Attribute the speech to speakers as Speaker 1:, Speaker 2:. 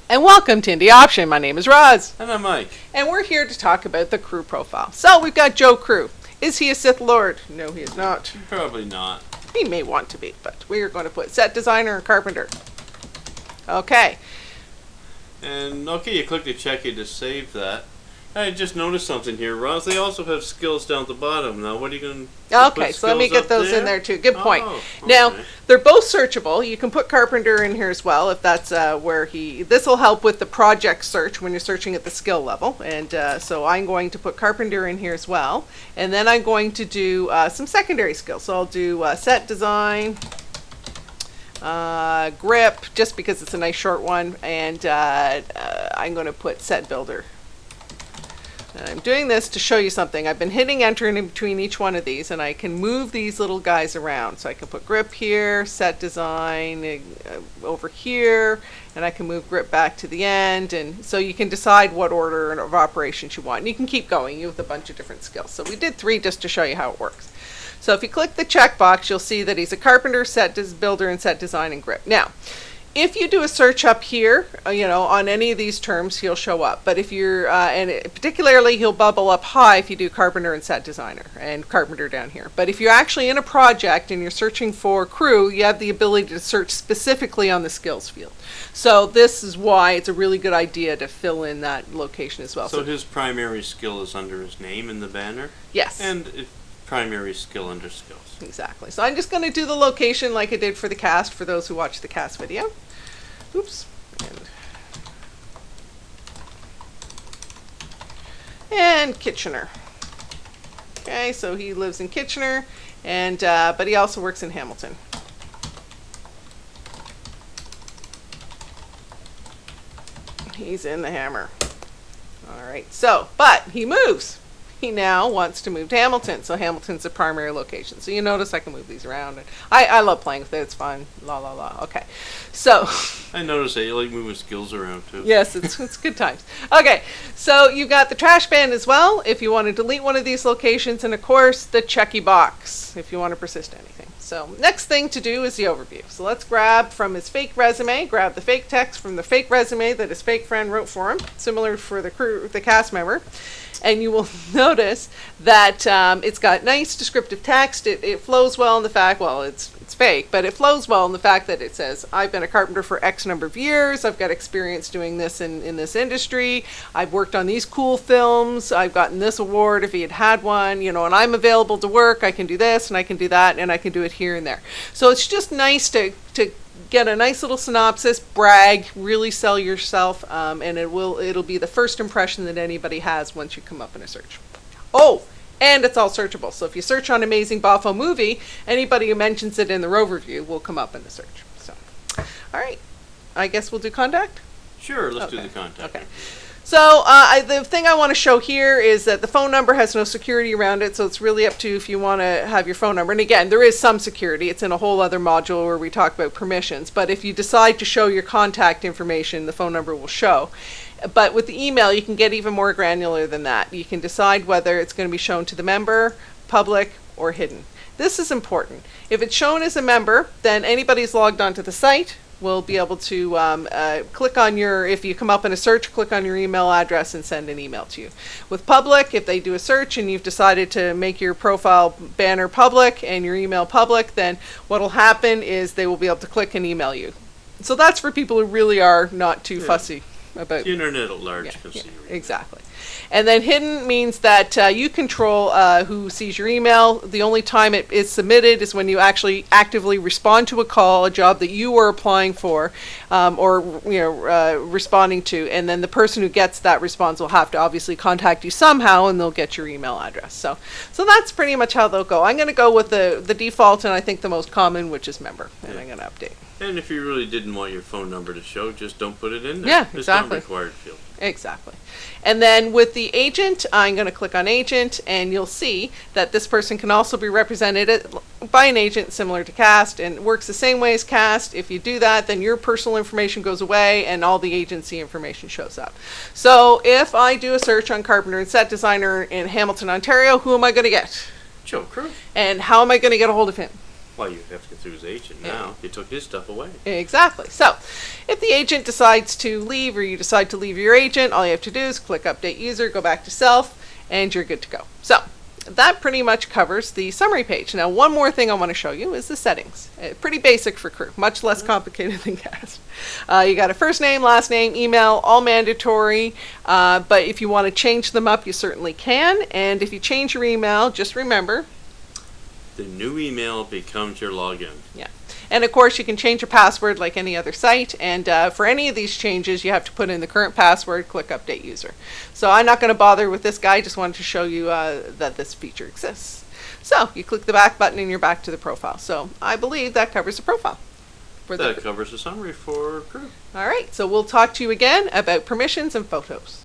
Speaker 1: And welcome to Indie Option. My name is Roz.
Speaker 2: And I'm Mike.
Speaker 1: And we're here to talk about the Crew profile. So we've got Joe Crew. Is he a Sith Lord? No, he is not.
Speaker 2: Probably not.
Speaker 1: He may want to be, but we are going to put set designer and carpenter. Okay.
Speaker 2: And okay, you click the check here to save that. I just noticed something here, Roz. They also have skills down at the bottom. Now, what are you going to
Speaker 1: Okay, so let me get those in there too. Good point.
Speaker 2: Oh, okay.
Speaker 1: Now, they're both searchable. You can put carpenter in here as well if that's where this will help with the project search when you're searching at the skill level. And so I'm going to put carpenter in here as well. And then I'm going to do some secondary skills. So I'll do set design, grip, just because it's a nice short one. And I'm going to put set builder. And I'm doing this to show you something. I've been hitting enter in between each one of these, and I can move these little guys around. So I can put grip here, set design over here, and I can move grip back to the end. And so you can decide what order of operations you want. And you can keep going with a bunch of different skills. So we did 3 just to show you how it works. So if you click the checkbox, you'll see that he's a carpenter, set builder, and set design and grip. Now, if you do a search up here, on any of these terms, he'll show up. But if you're, particularly he'll bubble up high if you do carpenter and set designer and carpenter down here. But if you're actually in a project and you're searching for crew, you have the ability to search specifically on the skills field. So this is why it's a really good idea to fill in that location as well.
Speaker 2: So his primary skill is under his name in the banner?
Speaker 1: Yes.
Speaker 2: And primary skill under skills.
Speaker 1: Exactly. So I'm just going to do the location like I did for the cast for those who watched the cast video. Oops. And Kitchener. Okay, so he lives in Kitchener, and but he also works in Hamilton. He's in the Hammer. All right. So, but he moves. He now wants to move to Hamilton, so Hamilton's the primary location. So you notice I can move these around. And I love playing with it. It's fun. La la la. Okay, so
Speaker 2: I noticed that you like moving skills around too.
Speaker 1: Yes, it's good times. Okay, so you've got the trash band as well if you want to delete one of these locations, and of course the checky box if you want to persist anything. So next thing to do is the overview. So let's grab from his fake resume, grab the fake text from the fake resume that his fake friend wrote for him, similar for the cast member. And you will notice that it's got nice descriptive text. It flows well in the fact, it's fake, but it flows well in the fact that it says, I've been a carpenter for X number of years. I've got experience doing this in this industry. I've worked on these cool films. I've gotten this award if he had one, and I'm available to work. I can do this and I can do that and I can do it here and there. So it's just nice to get a nice little synopsis, brag, really sell yourself, and it'll be the first impression that anybody has once you come up in a search. Oh, and it's all searchable. So if you search on Amazing Boffo Movie, anybody who mentions it in the overview will come up in the search. So, all right, I guess we'll do contact?
Speaker 2: Sure, let's do the contact.
Speaker 1: Okay. So the thing I want to show here is that the phone number has no security around it, so it's really up to you if you want to have your phone number. And again, there is some security. It's in a whole other module where we talk about permissions. But if you decide to show your contact information, the phone number will show. But with the email, you can get even more granular than that. You can decide whether it's going to be shown to the member, public, or hidden. This is important. If it's shown as a member, then anybody who's logged onto the site will be able to click on if you come up in a search, click on your email address and send an email to you. With public, if they do a search and you've decided to make your profile banner public and your email public, then what will happen is they will be able to click and email you. So that's for people who really are not too fussy about
Speaker 2: the internet at large can see your
Speaker 1: exactly. And then hidden means that you control who sees your email. The only time it is submitted is when you actually actively respond to a call, a job that you were applying for, or responding to. And then the person who gets that response will have to obviously contact you somehow, and they'll get your email address. So that's pretty much how they'll go. I'm going to go with the default, and I think the most common, which is member, and I'm going to update.
Speaker 2: And if you really didn't want your phone number to show, just don't put it in there.
Speaker 1: Yeah, exactly.
Speaker 2: It's not a required field.
Speaker 1: Exactly. And then with the agent, I'm going to click on agent, and you'll see that this person can also be represented by an agent similar to cast, and works the same way as cast. If you do that, then your personal information goes away and all the agency information shows up. So if I do a search on carpenter and set designer in Hamilton, Ontario, who am I going to get?
Speaker 2: Joe Crew.
Speaker 1: And how am I going to get a hold of him?
Speaker 2: Well, you have to go through his agent
Speaker 1: Yeah.
Speaker 2: now. You took his stuff away.
Speaker 1: Exactly. So, if the agent decides to leave or you decide to leave your agent, all you have to do is click Update User, go back to Self, and you're good to go. So, that pretty much covers the summary page. Now, one more thing I want to show you is the settings. Pretty basic for crew, much less complicated than cast. You got a first name, last name, email, all mandatory, but if you want to change them up, you certainly can. And if you change your email, just remember,
Speaker 2: The new email becomes your login.
Speaker 1: yeah. And of course, you can change your password like any other site. And for any of these changes, you have to put in the current password, click Update User. So I'm not going to bother with this guy. Just wanted to show you that this feature exists. So you click the back button and you're back to the profile. So I believe that covers the profile.
Speaker 2: That covers the summary for crew.
Speaker 1: All right. So we'll talk to you again about permissions and photos.